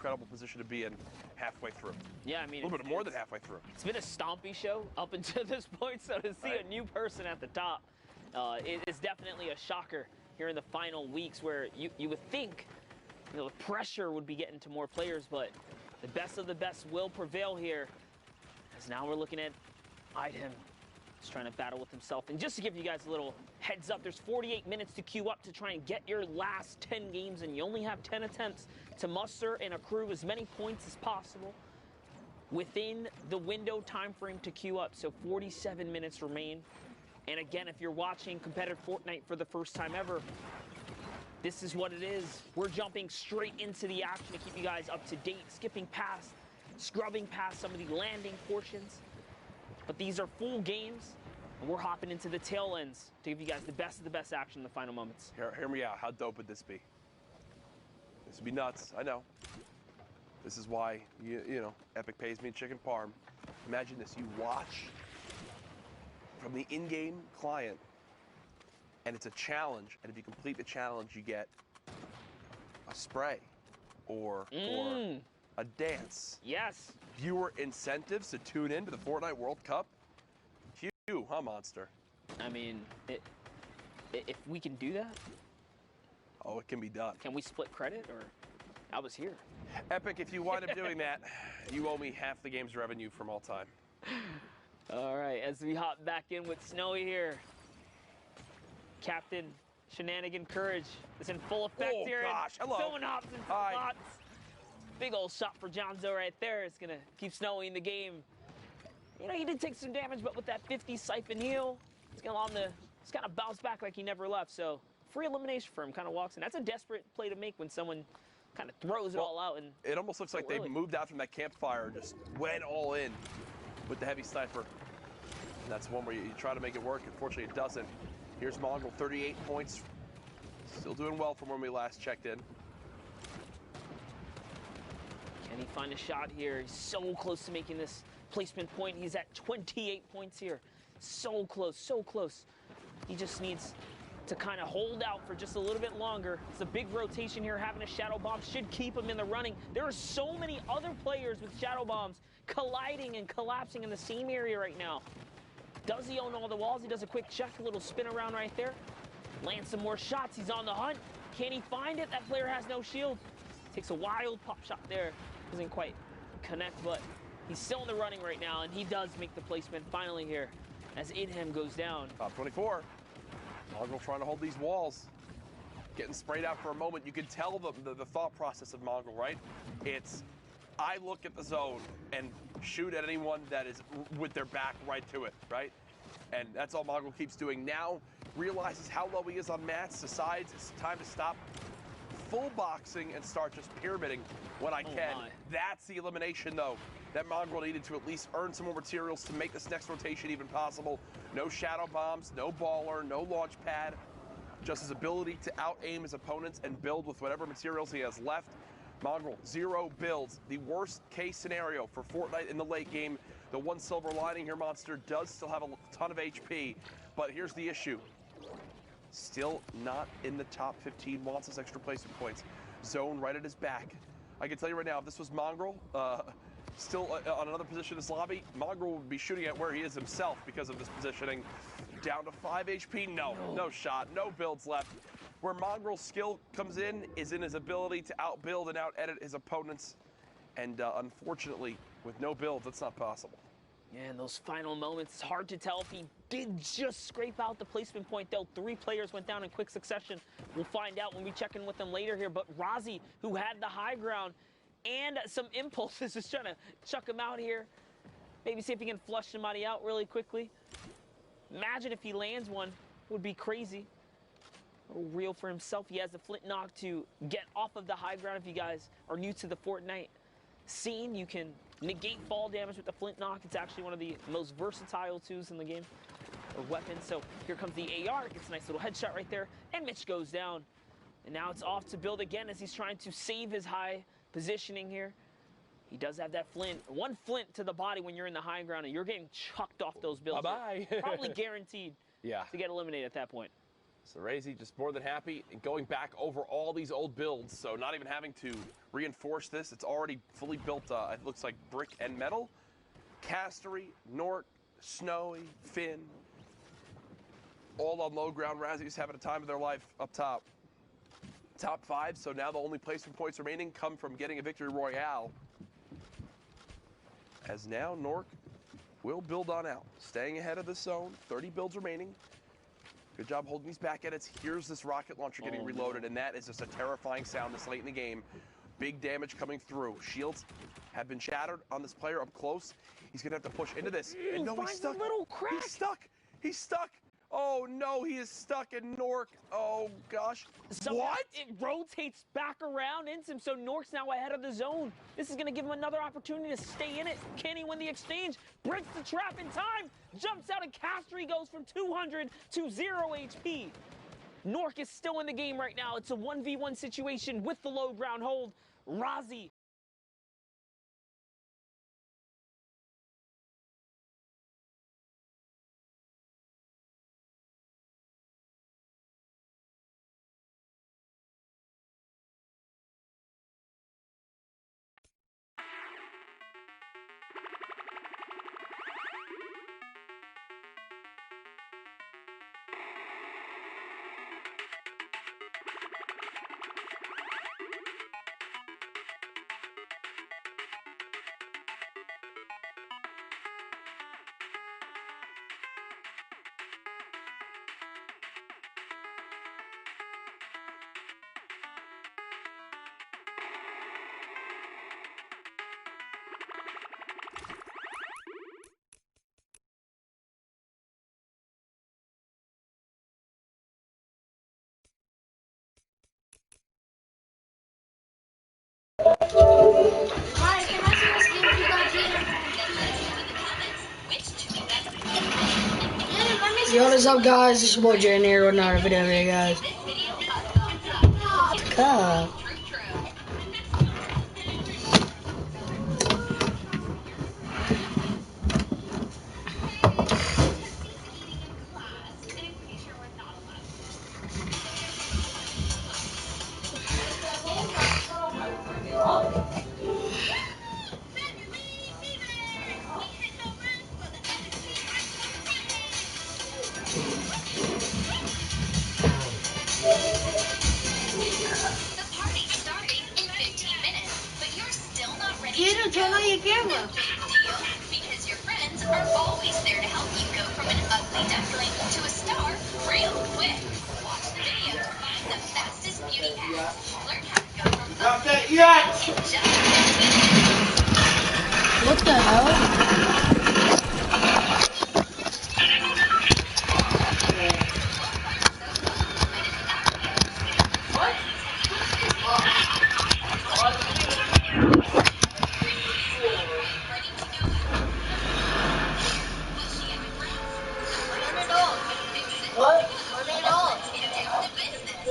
incredible position to be in halfway through. Yeah, I mean, a little bit more than halfway through. It's been a stompy show up until this point, so to see a new person at the top is definitely a shocker here in the final weeks, where you would think, you know, the pressure would be getting to more players, but the best of the best will prevail here. As now we're looking at Idem. He's trying to battle with himself. And just to give you guys a little heads up, there's 48 minutes to queue up to try and get your last 10 games, and you only have 10 attempts to muster and accrue as many points as possible within the window time frame to queue up. So 47 minutes remain. And again, if you're watching competitive Fortnite for the first time ever, this is what it is. We're jumping straight into the action to keep you guys up to date, skipping past, scrubbing past some of the landing portions. But these are full games, and we're hopping into the tail ends to give you guys the best of the best action in the final moments. Hear me out. How dope would this be? This would be nuts. I know. This is why, you know, Epic pays me in chicken parm. Imagine this. You watch from the in-game client, and it's a challenge. And if you complete the challenge, you get a spray or a dance. Yes. Viewer incentives to tune in to the Fortnite World Cup. Phew, huh, Monster? I mean, if we can do that. Oh, it can be done. Can we split credit, or I was here? Epic, if you wind up doing that, you owe me half the game's revenue from all time. All right, as we hop back in with Snowy here. Captain Shenanigan Courage is in full effect here. Oh, gosh, hello. Someone hops into spots. Big old shot for Jonzo right there. It's going to keep Snowy in the game. You know, he did take some damage, but with that 50 siphon heal, it's going to bounce back like he never left. So, free elimination for him, kind of walks in. That's a desperate play to make when someone kind of throws it all out. And it almost looks like they moved out from that campfire and just went all in with the heavy sniper. And that's one where you try to make it work. Unfortunately, it doesn't. Here's Mongrel, 38 points. Still doing well from when we last checked in. Can he find a shot here? He's so close to making this placement point. He's at 28 points here. So close, so close. He just needs to kind of hold out for just a little bit longer. It's a big rotation here. Having a shadow bomb should keep him in the running. There are so many other players with shadow bombs colliding and collapsing in the same area right now. Does he own all the walls? He does a quick check, a little spin around right there. Lands some more shots. He's on the hunt. Can he find it? That player has no shield. Takes a wild pop shot there. Doesn't quite connect, but he's still in the running right now, and he does make the placement finally here as Idem goes down. Top 24. Mongrel trying to hold these walls. Getting sprayed out for a moment. You can tell the thought process of Mongrel, right? It's, I look at the zone and shoot at anyone that is with their back right to it, right? And that's all Mongrel keeps doing. Now realizes how low he is on mats, decides it's time to stop full boxing and start just pyramiding when I can. That's the elimination, though, that Mongrel needed to at least earn some more materials to make this next rotation even possible. No shadow bombs, no baller, no launch pad, just his ability to out-aim his opponents and build with whatever materials he has left. Mongrel, 0 builds. The worst case scenario for Fortnite in the late game. The one silver lining here, Monster does still have a ton of HP, but here's the issue. Still not in the top 15, wants his extra placement points. Zone right at his back. I can tell you right now, if this was Mongrel, still on another position in this lobby, Mongrel would be shooting at where he is himself because of this positioning. Down to 5 HP, no shot, no builds left. Where Mongrel's skill comes in is in his ability to outbuild and out-edit his opponents. And unfortunately, with no builds, that's not possible. Yeah, in those final moments, it's hard to tell if he did just scrape out the placement point, though. 3 players went down in quick succession. We'll find out when we check in with them later here. But Rozzy, who had the high ground and some impulses, is trying to chuck him out here. Maybe see if he can flush somebody out really quickly. Imagine if he lands one. It would be crazy. Real for himself. He has the flint knock to get off of the high ground. If you guys are new to the Fortnite scene, you can negate fall damage with the flint knock. It's actually one of the most versatile tools in the game, or weapons. So here comes the AR. Gets a nice little headshot right there, and Mitch goes down. And now it's off to build again as he's trying to save his high positioning here. He does have that flint. 1 flint to the body when you're in the high ground, and you're getting chucked off those builds. Bye-bye. Probably guaranteed to get eliminated at that point. So Razy just more than happy and going back over all these old builds, so not even having to reinforce this. It's already fully built, it looks like brick and metal. Castery, Nork, Snowy, Finn, all on low ground. Razy's having a time of their life up top. Top 5, so now the only placement points remaining come from getting a victory royale. As now Nork will build on out, staying ahead of the zone. 30 builds remaining. Good job holding these back edits. Here's this rocket launcher getting reloaded, and that is just a terrifying sound this late in the game. Big damage coming through. Shields have been shattered on this player up close. He's gonna have to push into this. And no, he's stuck. He's stuck. He's stuck. Oh no, he is stuck in Nork. Oh gosh. What? It rotates back around into him, so Nork's now ahead of the zone. This is going to give him another opportunity to stay in it. Can he win the exchange? Breaks the trap in time. Jumps out, and Castery goes from 200 to 0 HP. Nork is still in the game right now. It's a 1v1 situation with the low ground hold. Razy. Yo, what's up, guys? It's your boy Jaren here with another video here, guys. Cup. Peter, turn on your camera. Because your friends are always there to help you go from an ugly duckling to a star real quick. Watch the video to find the fastest beauty hacks. Learn how to go from ugly to just 15 minutes. What the hell?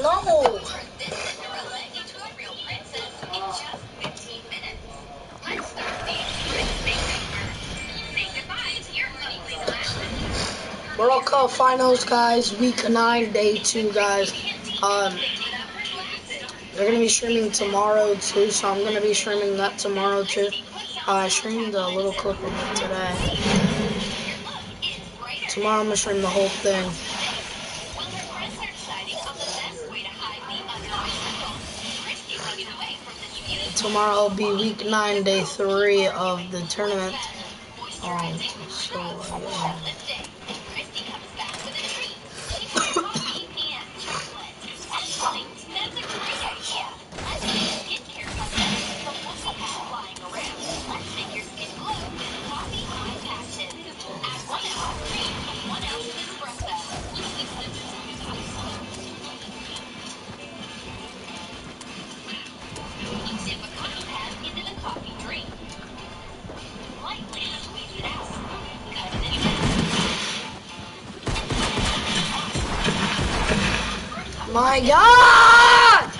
No. World Cup finals, guys. Week 9, day 2, guys. They're gonna be streaming tomorrow too, so I'm gonna be streaming that tomorrow too. I streamed a little clip of it today. Tomorrow I'm gonna stream the whole thing. Tomorrow will be week 9, day 3 of the tournament. So yeah. My God!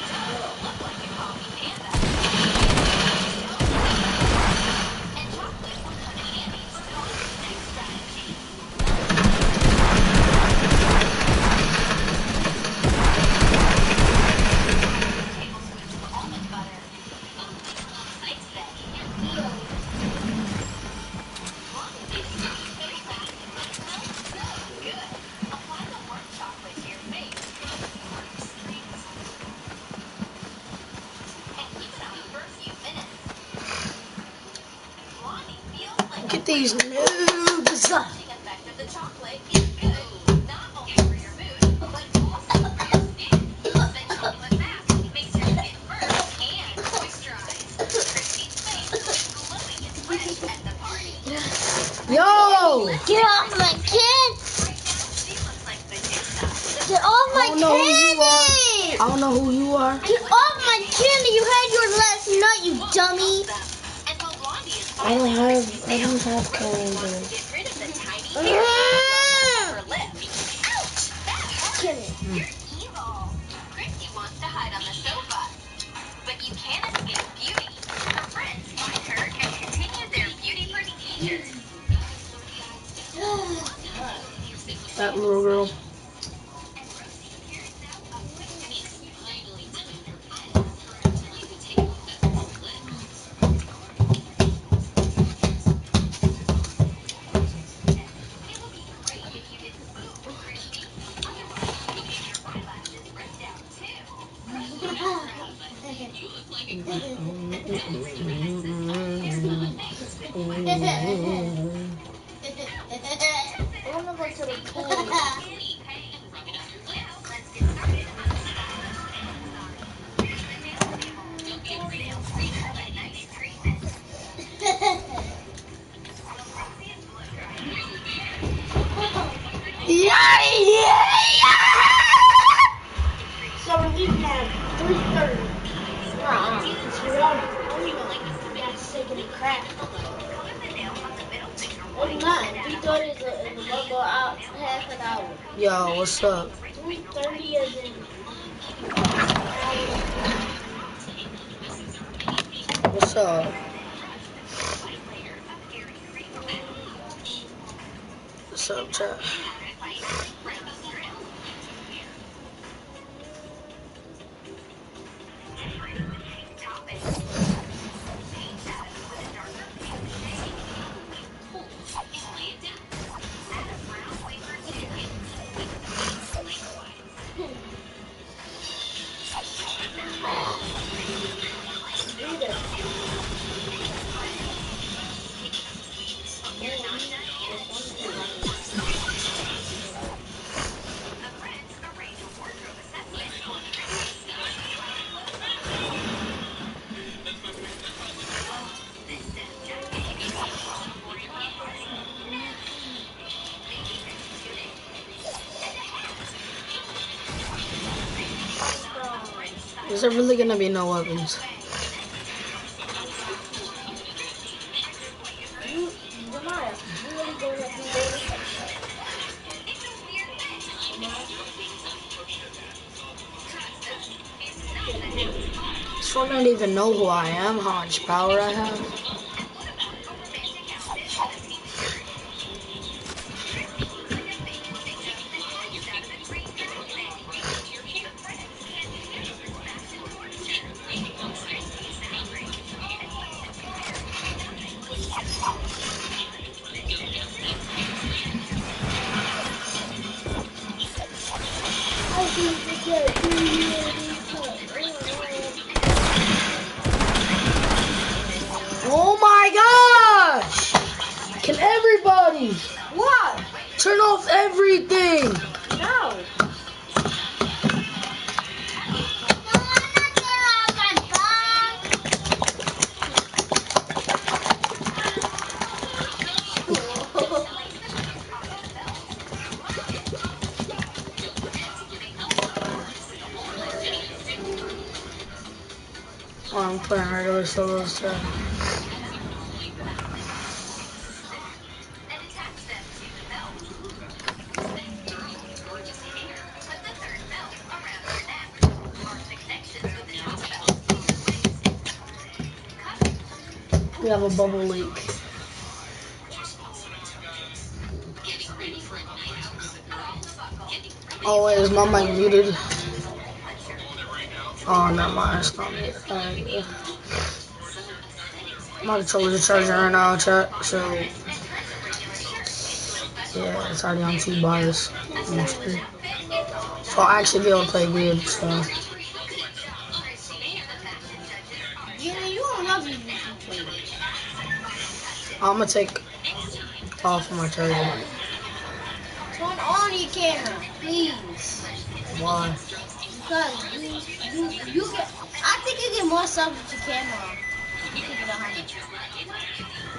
these noobs. effect of the chocolate is good, not only for your mood, but also for your skin. The chocolate mask makes your skin firm and moisturize. Christy's face looks glowing and fresh at the party. Yo! Get off my kid! Right now, she looks like Medusa. Get off my I don't know who you are. candy! I don't know who you are. Get off my candy! You had yours last night, you dummy! And while Blondie is I don't filing have Christy's nails, candy. get rid of the tiny hair on her lip. Ouch! That hurt. You're evil. Christy wants to hide on the sofa. But you can't escape beauty. Her friends find her and continue their beauty procedures. That little girl. I wanna go to the pool. So we're leaving at 3:30. Taking a crap. It's not. 3:30 is a go out half an hour. Yo, what's up? 3:30 is in. What's up? What's up, chat? Is there really gonna be no weapons? This one don't even know who I am, how much power I have. Oh my gosh! Can everybody What? turn off everything? No. Oh, I'm playing regular solos too. We have a bubble leak. Oh wait, is my mic muted? Oh, no, mine. It's not muted. Yeah. My controller's charging right now, chat. So yeah, it's already on 2 bars. So I'll actually be able to play good. So Yeah, you don't love me. I'm gonna take Off my charger. Turn on your camera, please. Why? Because you get. I think you get more stuff with your camera on. You keep it 100.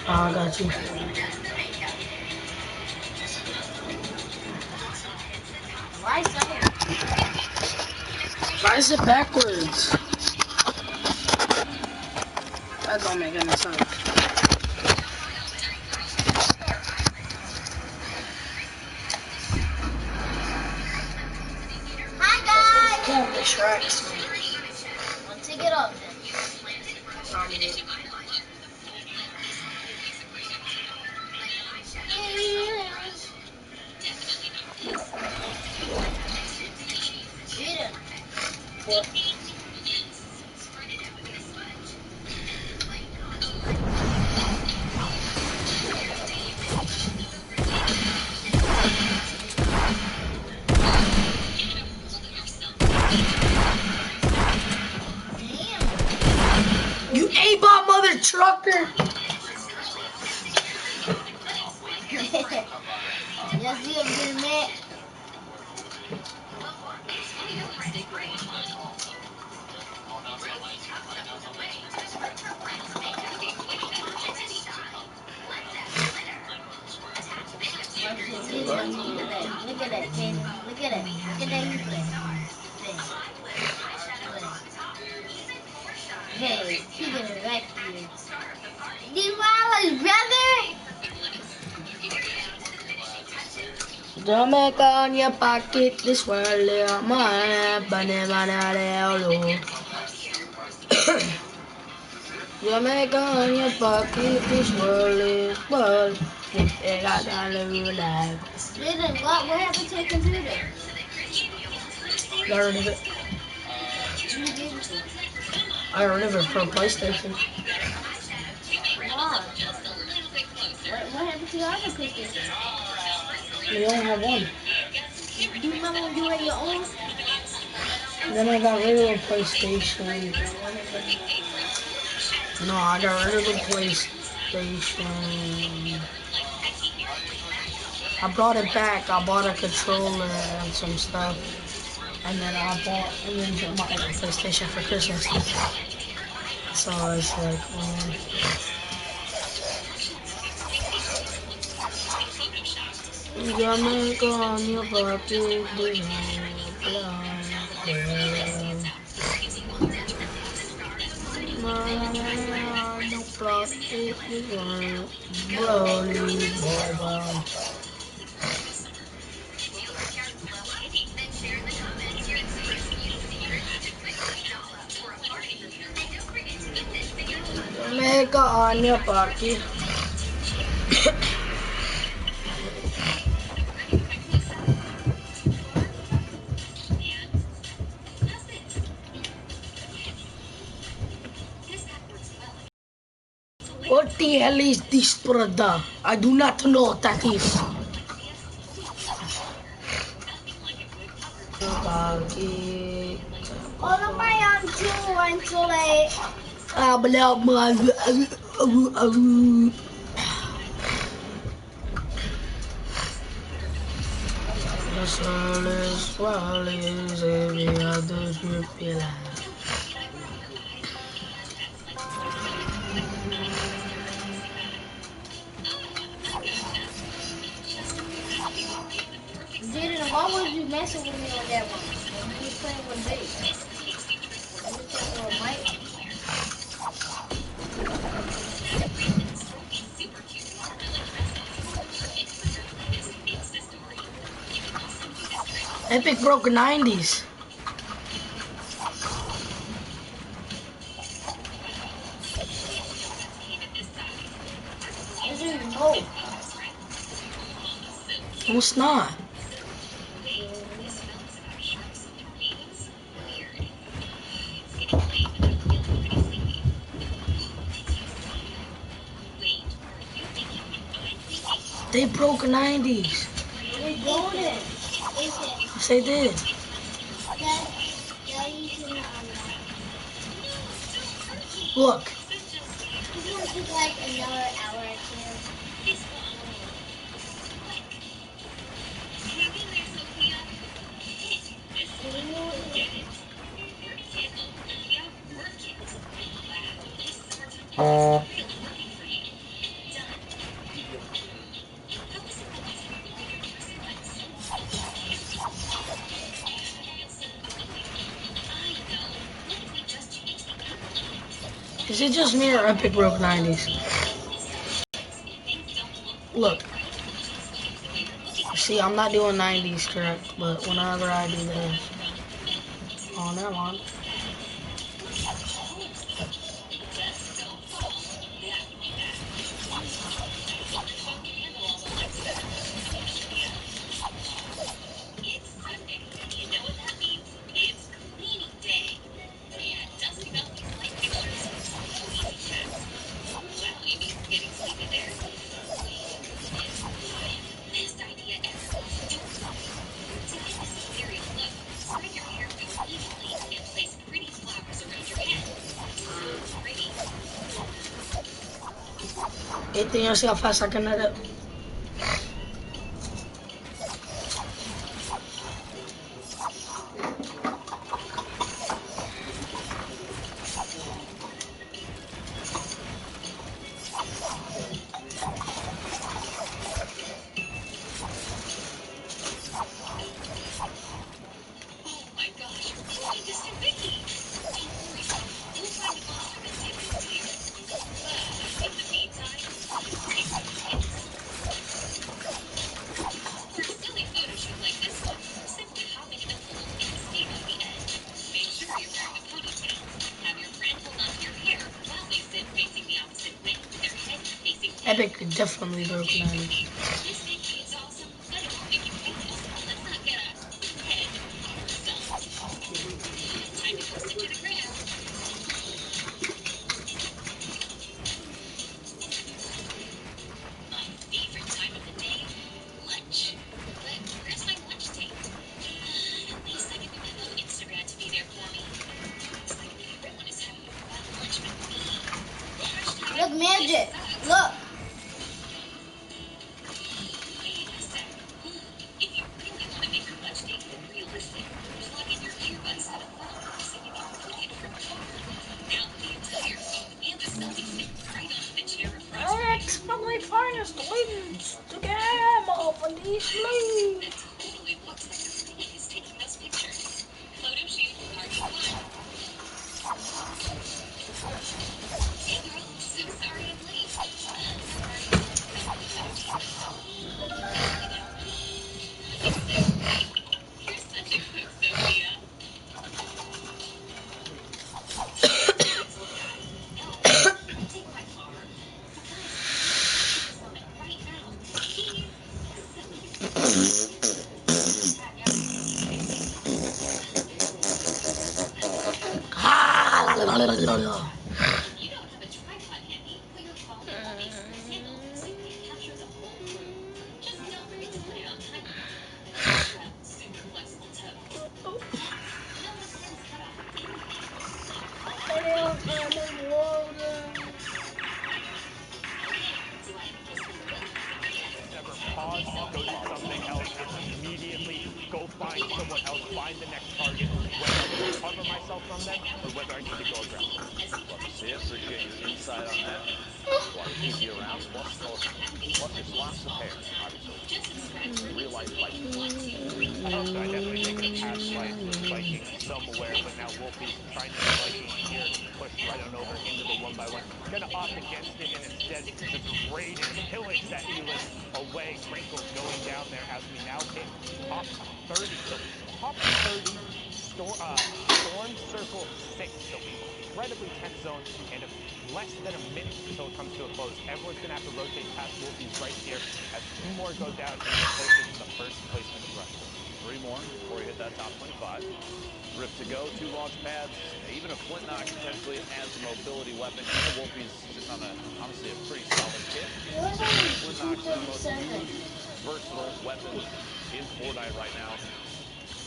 Oh, I got you. Why so? Why is it backwards? That don't make any sense. Hi guys. Damn, distracts me. I'll take it off then. Jaden. What? You A-bot mother trucker! Yes, you have been mad. Look at that, Jaden. Look at that. Look at that you play. Hey, he gonna wreck you. D-Wallace, brother! Jamaica on your pocket, this world is mine, banana. Jamaica on your pocket, this world is mine. Jaden, what happened to your computer? Got rid of it. Who gave it to you? I got rid of it for PlayStation. Why? What happened to your other PlayStation? We only have one. Do you remember when you had your own? Then I got rid of the PlayStation. No, I got rid of the PlayStation. I brought it back. I bought a controller and some stuff. And then I bought my PlayStation for Christmas. So it's like, Jamaica on your pocket, Jamaica on your pocket. What the hell is this, brother? I do not know what that is. Hold on, my on too. I'm too late. The soul is swallows every other repeal. Jaden, why was you messing with me on that one? When you was playing with Jake. You was playing with Mike. Epic broke 90s. This is no. No, it's not. They broke 90s. They don't it. Yes, they did. Look. It's gonna take like another hour or two. Is it just me or Epic broke 90s? Look. See, I'm not doing 90s correct, but whenever I do this. Oh, never mind. Anything else? See how fast I can net it? Epic definitely broke 90s. Look, Magic. Look. Alex, my finest wins the game over these league. Never pause, go do something else, and immediately go find someone else, find the next target, whether I need to cover myself from them or whether I need to go aggressive. Love to see it. Appreciate your insight on that. Why we keep you around. Plus there's lots of hair, obviously. Real life Viking. I hope so. I definitely think the past fight was Viking somewhere, but now Wolfie's trying to be Viking here, pushed right on over into the 1x1. Gonna opt against it and instead just raid and pillage that Elis away. Crinkle going down there as we now hit top 30. So top 30 Storm Circle 6. So incredibly tense zone and less than a minute until it comes to a close. Everyone's gonna have to rotate past Wolfie's right here as two more go down and get closer to the first placement threshold. 3 more before you hit that top 25. Rift to go, 2 launch pads, even a flintlock potentially as a mobility weapon. Even though Wolfie's sitting on honestly a pretty solid kit. Flintlock's one of the most used, versatile weapons in Fortnite right now.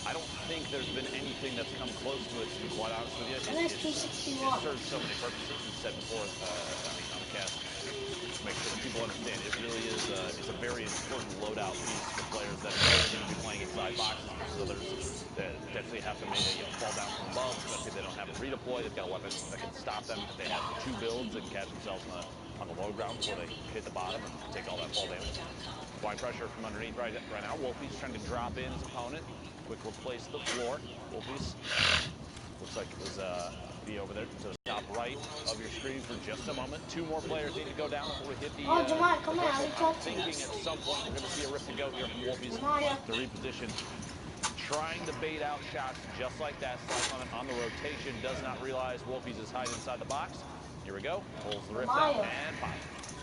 I don't think there's been anything that's come close to it, to be quite honest with you. And that's 261. It serves so many purposes, as said before on the cast. just make sure that people understand it really is it's a very important loadout piece for players that are going to be playing inside boxes versus others that potentially have to fall down from above, especially if they don't have a redeploy. They've got a weapon that can stop them if they have two builds. They can catch themselves on the low ground before they hit the bottom and take all that fall damage. Applying pressure from underneath right now. Wolfie's trying to drop in his opponent. Quick replace the floor. Wolfie's looks like it was be over there to the top right of your screen for just a moment. Two more players need to go down before we hit the Jamai, come here. threshold. I talk I'm to you. thinking at some point we're going to see a Rift to Go here from Wolfie's Jamai. to reposition. Trying to bait out shots just like that. Slice on the rotation. Does not realize Wolfie's is hiding inside the box. Here we go. Pulls the Rift out and pops.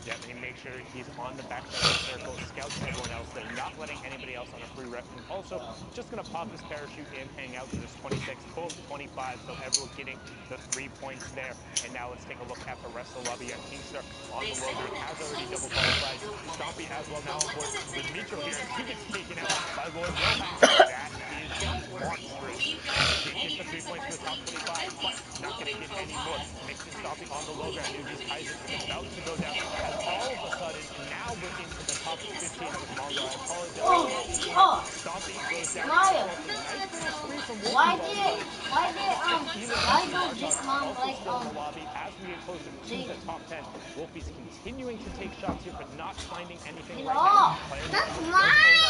Yep, he makes sure he's on the backside of the circle, scouts everyone else. They're not letting anybody else on a free ref. And also, just going to pop his parachute and hang out because it's 26, boom, 25. So everyone getting the 3 points there. And now let's take a look at the rest of the lobby. Kingstar on the low ground has already double qualified. Stompy as well now on board with Mitchell here as he gets taken out by Lord Wilhelm. That is monstrous. Did get the 3 points for the top 25, but not going to get any more. Mixon Stompy on the low ground. Newbies Kaiser is about to go down as all of a sudden, now we're into the top 15. That was Mongo. I apologize. Stompy goes down as well. So nice little spree from Wolfie. Why do Big Mom also like still in the lobby as we get closer to the top 10. Wolfie's continuing to take shots here, but not finding anything right now. That's mine.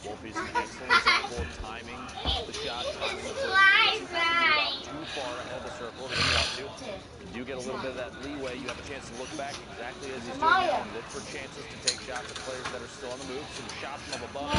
Wolfie's an excellent example of timing the shot, timing the push. He doesn't have to move out too far ahead of the circle if he doesn't want to. You do get a little bit of that leeway. You have a chance to look back exactly as he's doing now and look for chances to take shots at players that are still on the move. Some shots from up above.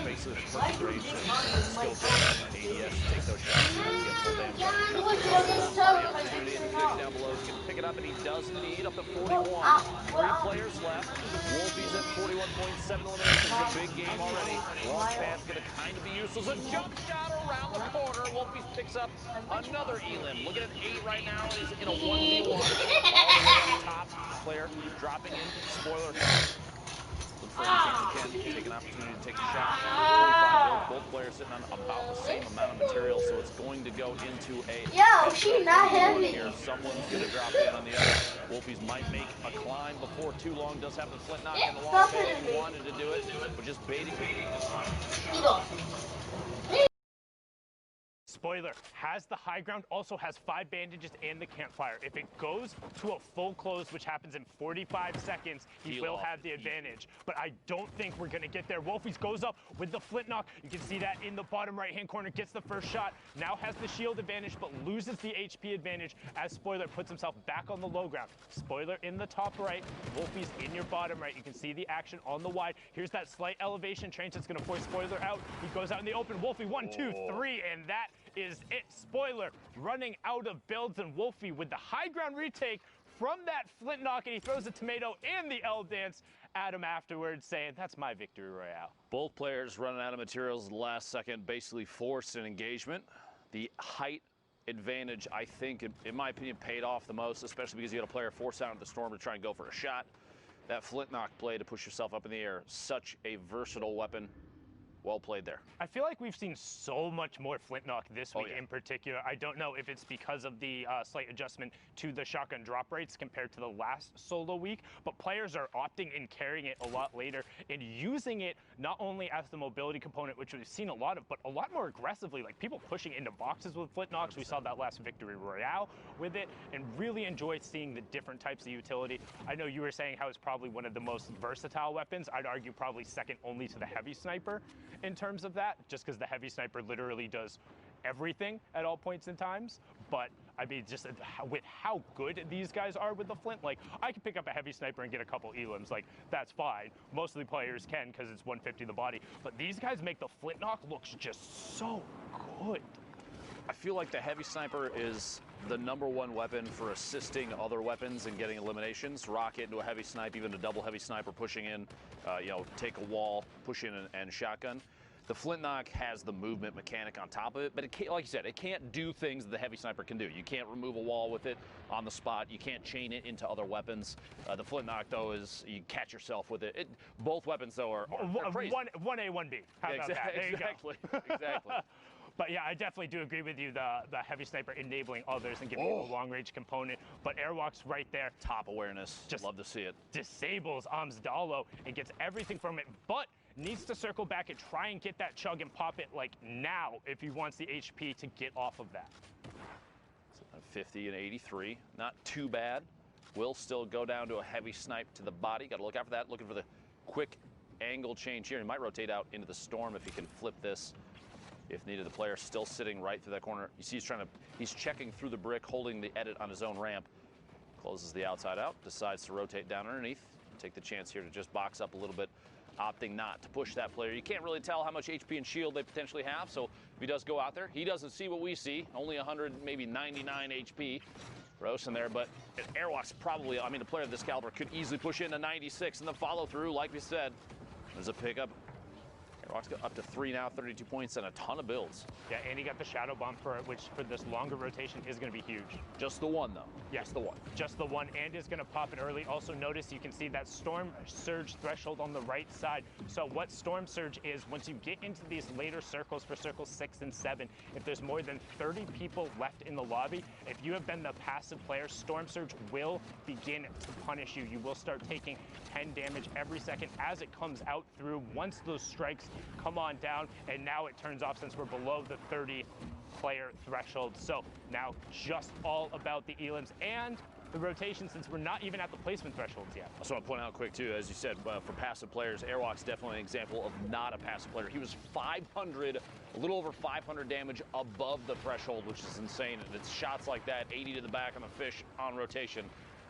Basically the perfect range and skill set and ADS to take those shots and get full damage on the shot. The opportunity and the fish down below. He's going to pick it up, and he does indeed. Up to 41. 3 players left. Wolfie's at 41.7 eliminations. A big game already. Launchpad's going to kind of be useless. A jump shot around the corner. Wolfie's picks up another elim. Looking at 8 right now. He's in a 1v1. All the way up top. Player dropping in. Spoiler. Look for any chance he can. Take an opportunity to take a shot. 25 both players sitting on about the same amount of material, so it's going to go into a She not heavy. here. Someone's going to drop in on the other. Wolfies might make a climb before too long. Does have the flint knock and the long pad if he wanted to do it, but just baiting. Spoiler, has the high ground, also has 5 bandages and the campfire. If it goes to a full close, which happens in 45 seconds, he will have the advantage. But I don't think we're going to get there. Wolfies goes up with the flint knock. You can see that in the bottom right-hand corner. Gets the first shot. Now has the shield advantage, but loses the HP advantage as Spoiler puts himself back on the low ground. Spoiler in the top right. Wolfies in your bottom right. You can see the action on the wide. Here's that slight elevation change that's going to force Spoiler out. He goes out in the open. Wolfie, 1, 2, 3, and that is it. Spoiler running out of builds, and Wolfie with the high ground retake from that flint knock, and he throws the tomato and the L dance at him afterwards, saying, that's my victory royale. Both players running out of materials at the last second, basically forced an engagement. The height advantage, I think, in my opinion, paid off the most, especially because you had a player force out of the storm to try and go for a shot. That flint knock play to push yourself up in the air, such a versatile weapon. Well played there. I feel like we've seen so much more flint knock this week in particular. I don't know if it's because of the slight adjustment to the shotgun drop rates compared to the last solo week, but players are opting and carrying it a lot later and using it not only as the mobility component, which we've seen a lot of, but a lot more aggressively, like people pushing into boxes with flint knocks. 100%. We saw that last victory royale with it, and really enjoyed seeing the different types of utility. I know you were saying how it's probably one of the most versatile weapons. I'd argue probably second only to the heavy sniper in terms of that, just because the heavy sniper literally does everything at all points in times. But I mean, just with how good these guys are with the flint, like I can pick up a heavy sniper and get a couple elims, like that's fine. Most of the players can because it's 150 the body, but these guys make the flint knock looks just so good. I feel like the heavy sniper is the #1 weapon for assisting other weapons and getting eliminations. Rocket into a heavy snipe, even a double heavy sniper pushing in, take a wall, push in and shotgun. The flint knock has the movement mechanic on top of it, but it can't, like you said, it can't do things that the heavy sniper can do. You can't remove a wall with it on the spot. You can't chain it into other weapons. The flint knock, though, is you catch yourself with it. Both weapons, though, are crazy. 1A, 1B. How about that? There you go. Exactly. But yeah, I definitely do agree with you. The heavy sniper enabling others and giving you a long range component. But Airwalk's right there. Top awareness. Just love to see it. Disables Amzdalo and gets everything from it, but needs to circle back and try and get that chug and pop it like now if he wants the HP to get off of that. 50 and 83, not too bad. Will still go down to a heavy snipe to the body. Got to look out for that. Looking for the quick angle change here. He might rotate out into the storm if he can flip this if needed. The player still sitting right through that corner. You see he's checking through the brick, holding the edit on his own ramp. Closes the outside out, decides to rotate down underneath. Take the chance here to just box up a little bit, opting not to push that player. You can't really tell how much HP and shield they potentially have, so if he does go out there, he doesn't see what we see. Only 100, maybe 99 HP. Gross in there, but Airwalk's probably, I mean, a player of this caliber could easily push in a 96 in the follow-through, like we said. There's a pickup. Airwalk's got up to 3 now, 32 points, and a ton of builds. Yeah, and he got the Shadow Bomb for it, which for this longer rotation is going to be huge. Just the one, though. Yeah. Just the one. Just the one, and is going to pop it early. Also notice you can see that Storm Surge threshold on the right side. So what Storm Surge is, once you get into these later circles for circles 6 and 7, if there's more than 30 people left in the lobby, if you have been the passive player, Storm Surge will begin to punish you. You will start taking 10 damage every second as it comes out through. Once those strikes come on down, and now it turns off since we're below the 30 player threshold. So now just all about the elims and the rotation, since we're not even at the placement thresholds yet. I just want to point out quick too, as you said, for passive players, Airwalk's definitely an example of not a passive player. He was 500, a little over 500 damage above the threshold, which is insane. And it's shots like that, 80 to the back on the fish on rotation,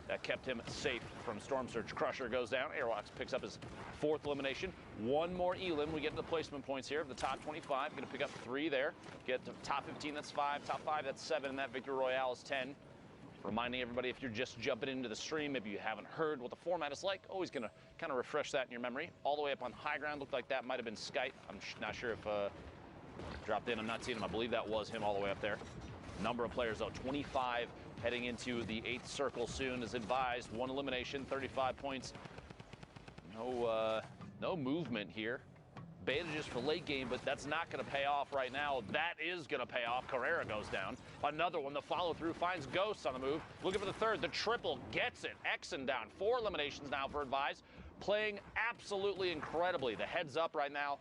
that kept him safe from Storm Surge. Crusher goes down. Airwalks picks up his 4th elimination. One more elim. We get into the placement points here. The top 25, going to pick up 3 there. Get to top 15, that's 5. Top 5, that's 7. And that Victory Royale is 10. Reminding everybody, if you're just jumping into the stream, maybe you haven't heard what the format is like, always going to kind of refresh that in your memory. All the way up on high ground, looked like that might have been Skype. I'm not sure if dropped in. I'm not seeing him. I believe that was him all the way up there. Number of players, though, 25 heading into the 8th circle soon, as advised. 1 elimination, 35 points. No movement here. Bandages for late game, but that's not going to pay off right now. That is going to pay off. Carrera goes down. Another one. The follow-through finds Ghosts on the move. Looking for the 3rd. The triple gets it. Exon down. 4 eliminations now for Advise. Playing absolutely incredibly. The heads up right now.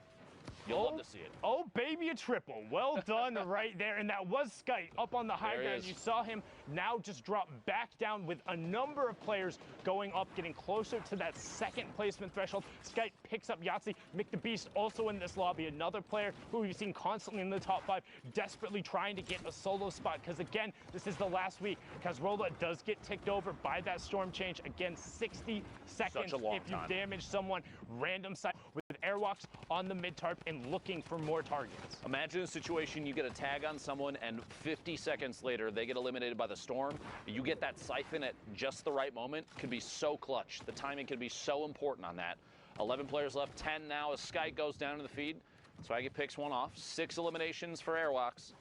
You'll love to see it. Oh, baby, a triple. Well done right there. And that was Skype up on the high ground. You saw him now just drop back down with a number of players going up, getting closer to that 2nd placement threshold. Skype picks up Yahtzee. Mick the Beast also in this lobby. Another player who we've seen constantly in the top 5, desperately trying to get a solo spot. Because, again, this is the last week. Kazrola does get ticked over by that storm change. Again, 60 seconds if you damage someone. Random side with Airwalks on the mid-tarp and looking for more targets. Imagine a situation you get a tag on someone and 50 seconds later they get eliminated by the storm. You get that siphon at just the right moment. Could be so clutch. The timing could be so important on that. 11 players left, 10 now as Sky goes down to the feed. Swaggy picks one off. 6 eliminations for Airwalks.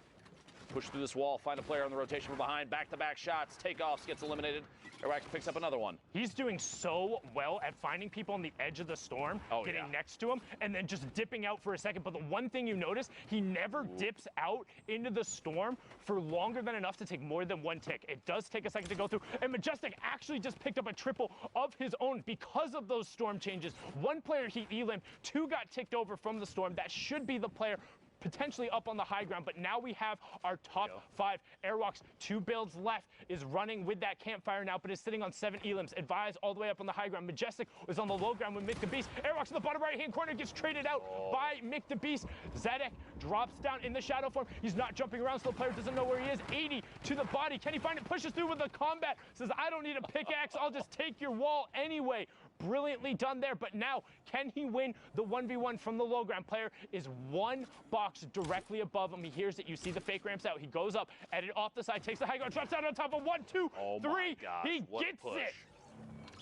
Push through this wall, find a player on the rotation from behind. Back-to-back shots, takeoffs, gets eliminated. Airwalks picks up another one. He's doing so well at finding people on the edge of the storm, getting next to him, and then just dipping out for a second. But the one thing you notice, he never dips out into the storm for longer than enough to take more than 1 tick. It does take a second to go through, and Majestic actually just picked up a triple of his own because of those storm changes. 1 player he elimed, 2 got ticked over from the storm. That should be the player potentially up on the high ground, but now we have our top 5. Airwalks, 2 builds left, is running with that campfire now, but is sitting on 7 elims. Advise all the way up on the high ground. Majestic was on the low ground with Mick the Beast. Airwalks in the bottom right-hand corner gets traded out by Mick the Beast. Zedek drops down in the shadow form. He's not jumping around, so the player doesn't know where he is. 80 to the body. Can he find it? Pushes through with the combat. Says, I don't need a pickaxe. I'll just take your wall anyway. Brilliantly done there, but now can he win the 1v1 from the low ground? Player is 1 box directly above him. He hears it. You see the fake ramps out. He goes up, edit off the side, takes the high ground, drops down on top of 1, 2, 3. He gets it.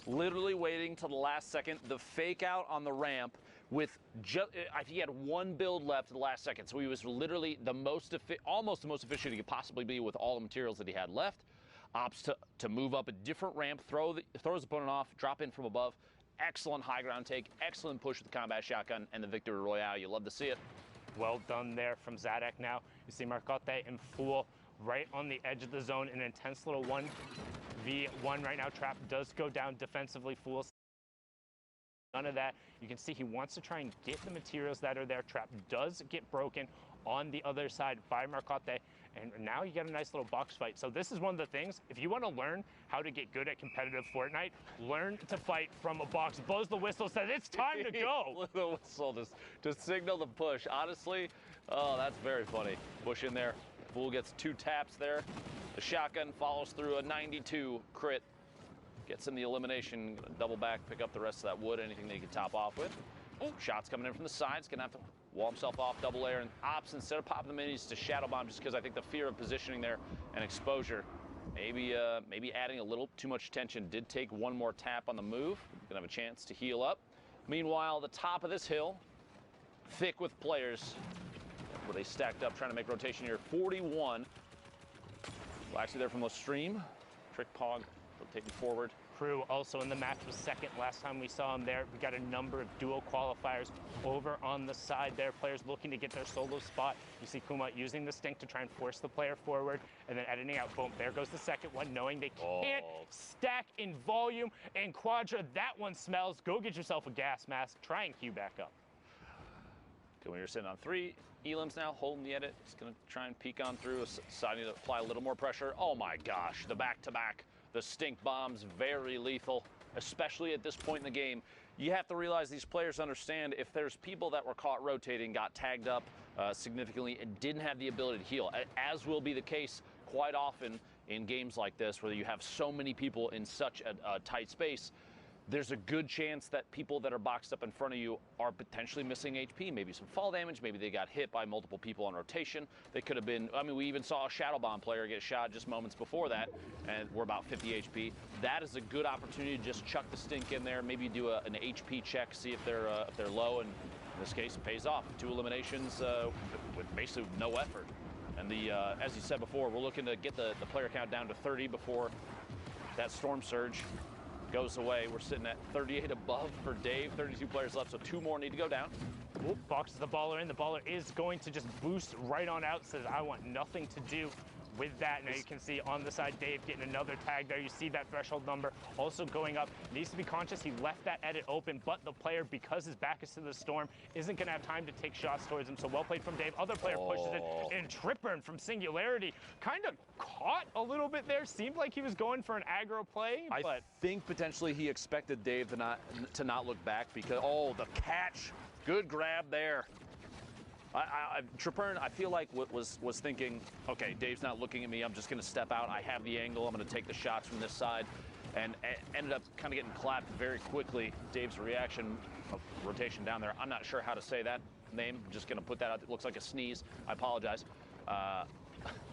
Literally waiting till the last second. The fake out on the ramp with just, he had 1 build left at the last second. So he was literally the almost the most efficient he could possibly be with all the materials that he had left. Opts to move up a different ramp, throw his opponent off, drop in from above. Excellent high ground take, excellent push with the combat shotgun and the Victory Royale. You love to see it. Well done there from Zadek now. You see Marcotte and Fool right on the edge of the zone. An intense little 1v1 right now. Trap does go down defensively. Fool, none of that. You can see he wants to try and get the materials that are there. Trap does get broken on the other side by Marcotte. And now you get a nice little box fight. So this is one of the things, if you want to learn how to get good at competitive Fortnite, learn to fight from a box. Blows the whistle, says it's time to go. The whistle to signal the push. Honestly, oh, that's very funny. Push in there. Fool gets 2 taps there. The shotgun follows through a 92 crit. Gets him the elimination. Gonna double back, pick up the rest of that wood, anything that he can top off with. Oh, shots coming in from the sides. Gonna have to wall himself off, double air, and ops instead of popping the minis to shadow bomb, just because I think the fear of positioning there and exposure, maybe adding a little too much tension. Did take 1 more tap on the move. Gonna have a chance to heal up. Meanwhile, the top of this hill, thick with players, where they stacked up trying to make rotation here. 41. Well, actually, they're from the stream. Trick Pog taking forward. Crew also in the match was second last time we saw him there. We got a number of dual qualifiers over on the side there. Players looking to get their solo spot. You see Kuma using the stink to try and force the player forward and then editing out. Boom, there goes the second one, knowing they can't stack in volume. And Quadra, that one smells. Go get yourself a gas mask. Try and queue back up. Okay, when you're sitting on 3 elims now, holding the edit. Just going to try and peek on through, deciding to apply a little more pressure. Oh my gosh, the back-to-back. The stink bombs, very lethal, especially at this point in the game. You have to realize these players understand if there's people that were caught rotating, got tagged up significantly, and didn't have the ability to heal, as will be the case quite often in games like this, where you have so many people in such a tight space. There's a good chance that people that are boxed up in front of you are potentially missing HP, maybe some fall damage, maybe they got hit by multiple people on rotation. They could have been, I mean, we even saw a Shadow Bomb player get shot just moments before that, and we're about 50 HP. That is a good opportunity to just chuck the stink in there, maybe do an HP check, see if they're low, and in this case, it pays off. 2 eliminations with basically no effort. And as you said before, we're looking to get the player count down to 30 before that storm surge goes away. We're sitting at 38 above for Dave, 32 players left, so 2 more need to go down. Oop, boxes the baller in. The baller is going to just boost right on out, says I want nothing to do with that. Now you can see on the side, Dave getting another tag there. You see that threshold number also going up. Needs to be conscious. He left that edit open, but the player, because his back is to the storm, isn't going to have time to take shots towards him. So well played from Dave. Other player pushes it, and Trip Burn from Singularity kind of caught a little bit there. Seemed like he was going for an aggro play, but I think potentially he expected Dave to not look back because, the catch. Good grab there. Tripern, I feel like was thinking, okay, Dave's not looking at me. I'm just going to step out. I have the angle. I'm going to take the shots from this side, and ended up kind of getting clapped very quickly. Dave's reaction of rotation down there. I'm not sure how to say that name. I'm just going to put that out. It looks like a sneeze. I apologize.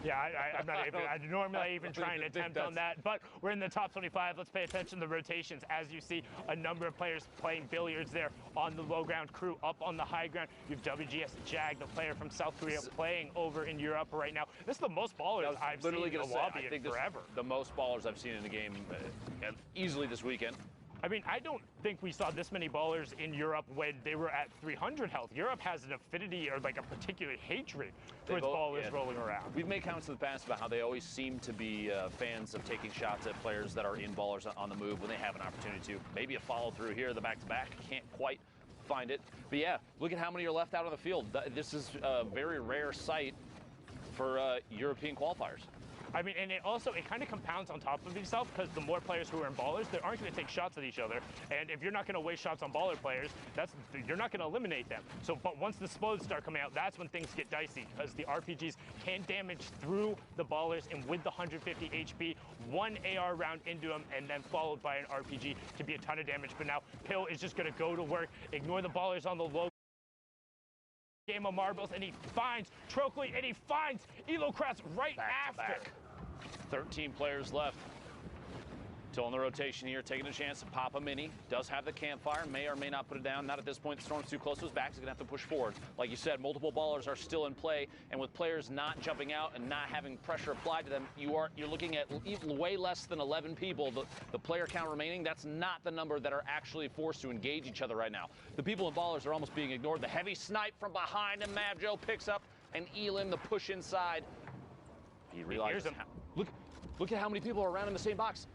Yeah, I'm not even, I normally even try and attempt on that, but we're in the top 25. Let's pay attention to the rotations. As you see, a number of players playing billiards there on the low ground. Crew up on the high ground. You have WGS Jag, the player from South Korea, playing over in Europe right now. This is the most ballers I've seen in the lobby in forever. The most ballers I've seen in the game easily this weekend. I mean, I don't think we saw this many ballers in Europe when they were at 300 health. Europe has an affinity or like a particular hatred towards ballers rolling around. We've made comments in the past about how they always seem to be fans of taking shots at players that are in ballers on the move when they have an opportunity to. Maybe a follow through here, the back-to-back. Can't quite find it. But yeah, look at how many are left out on the field. This is a very rare sight for European qualifiers. I mean, and it kind of compounds on top of itself, because the more players who are in ballers, they aren't going to take shots at each other. And if you're not going to waste shots on baller players, you're not going to eliminate them. So, but once the explodes start coming out, that's when things get dicey, because the RPGs can damage through the ballers, and with the 150 HP, 1 AR round into them, and then followed by an RPG can be a ton of damage. But now Pill is just going to go to work, ignore the ballers on the low game of marbles, and he finds Trockley, and he finds Elocrats right after. 13 players left. So on the rotation here, taking a chance to pop a mini. Does have the campfire, may or may not put it down. Not at this point. The Storm's too close to his back. He's going to have to push forward. Like you said, multiple ballers are still in play. And with players not jumping out and not having pressure applied to them, you're looking at way less than 11 people. The player count remaining, that's not the number that are actually forced to engage each other right now. The people in ballers are almost being ignored. The heavy snipe from behind, and Mavjo picks up an Elim, the push inside. He realizes, look at how many people are around in the same box.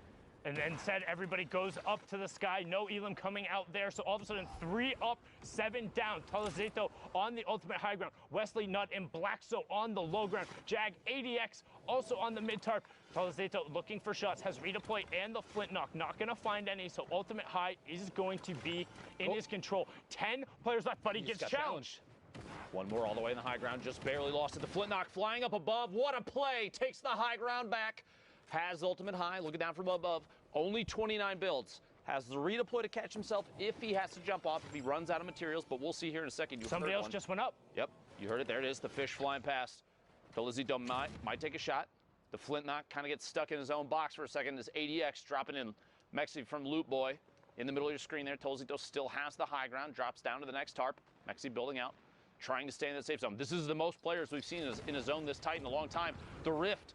And then said everybody goes up to the sky. No Elim coming out there. So all of a sudden, 3 up, 7 down. Talazeto on the ultimate high ground. Wesley Nutt and Blackso on the low ground. Jag ADX also on the mid tarp. Talazeto looking for shots. Has redeploy and the flint knock. Not going to find any. So ultimate high is going to be in his control. 10 players left, but he gets challenged. One more all the way in the high ground. Just barely lost it. The flint knock flying up above. What a play. Takes the high ground back. Has ultimate high, looking down from above, only 29 builds. Has the redeploy to catch himself if he has to jump off, if he runs out of materials, but we'll see here in a second. Somebody else just went up. Yep, you heard it, there it is, the fish flying past. Talazito might take a shot. The flint knock kind of gets stuck in his own box for a second. This ADX dropping in Mexi from Loot Boy in the middle of your screen there. Talazito still has the high ground, drops down to the next tarp. Mexi building out, trying to stay in the safe zone. This is the most players we've seen in a zone this tight in a long time. The Rift.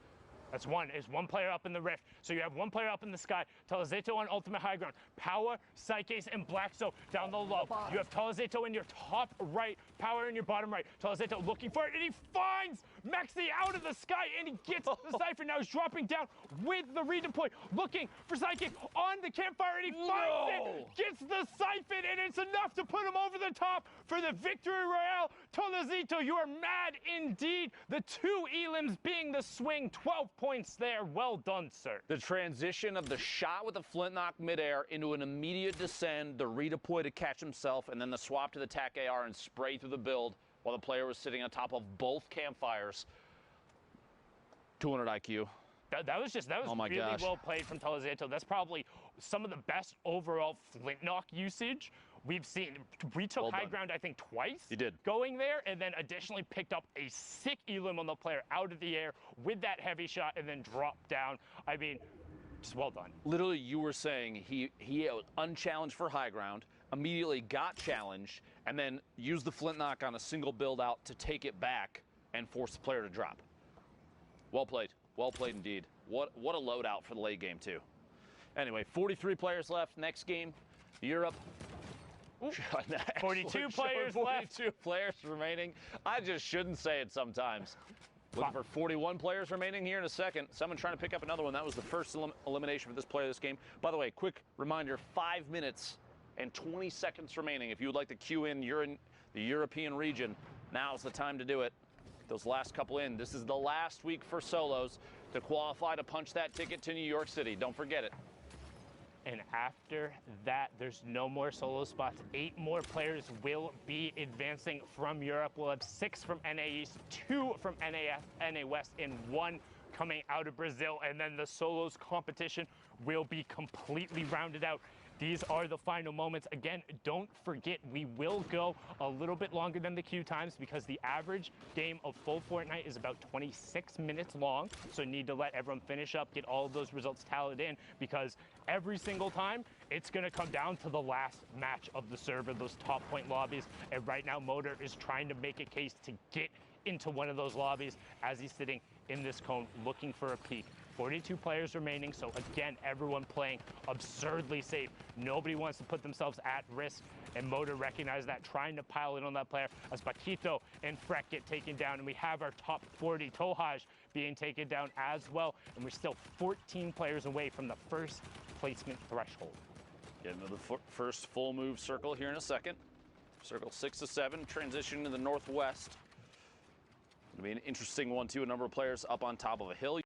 That's one. Is one player up in the rift. So you have one player up in the sky. Talazeto on ultimate high ground. Power, Psyches, and Blackso down the low. You have Talazeto in your top right. Power in your bottom right. Talazeto looking for it, and he finds Mexi out of the sky, and he gets the Cypher. Now he's dropping down with the redeploy, looking for Psychic on the campfire, and he finds it. Gets the Siphon, and it's enough to put him over the top for the victory royale. Talazito, you are mad indeed. The 2 Elims being the swing. 12 points there. Well done, sir. The transition of the shot with the flint knock midair into an immediate descend, the redeploy to catch himself, and then the swap to the TAC AR and spray through the build while the player was sitting on top of both campfires. 200 IQ. That was Oh my really gosh. well played from Talazeto. That's probably some of the best overall flint knock usage we've seen. We took Well high done. ground, I think, twice. You did. Going there, and then additionally picked up a sick Elim on the player out of the air with that heavy shot, and then dropped down. I mean, just well done. Literally, you were saying he was unchallenged for high ground, immediately got challenged, and then used the flint knock on a single build out to take it back and force the player to drop. Well played. Well played indeed. What a loadout for the late game, too. Anyway, 43 players left. Next game, Europe. 42 players 42 players remaining. I just shouldn't say it sometimes. Looking for 41 players remaining here in a second. Someone trying to pick up another one. That was the first elimination for this player this game. By the way, quick reminder, 5 minutes and 20 seconds remaining. If you would like to queue in, you're in the European region, now's the time to do it. Those last couple in. This is the last week for solos to qualify to punch that ticket to New York City. Don't forget it. And after that, there's no more solo spots. 8 more players will be advancing from Europe. We'll have 6 from NA East, 2 from NA West, and 1 coming out of Brazil. And then the solos competition will be completely rounded out. These are the final moments. Again, don't forget, we will go a little bit longer than the queue times because the average game of full Fortnite is about 26 minutes long. So need to let everyone finish up, get all of those results tallied in, because every single time it's going to come down to the last match of the server, those top point lobbies. And right now, Motor is trying to make a case to get into one of those lobbies as he's sitting in this cone looking for a peek. 42 players remaining, so again, everyone playing absurdly safe. Nobody wants to put themselves at risk, and Motor recognized that, trying to pile in on that player as Paquito and Freck get taken down, and we have our top 40, Tohaj, being taken down as well, and we're still 14 players away from the first placement threshold. Get into the first full move circle here in a second. Circle 6 to 7, transition to the northwest. It'll be an interesting one, too. A number of players up on top of a hill.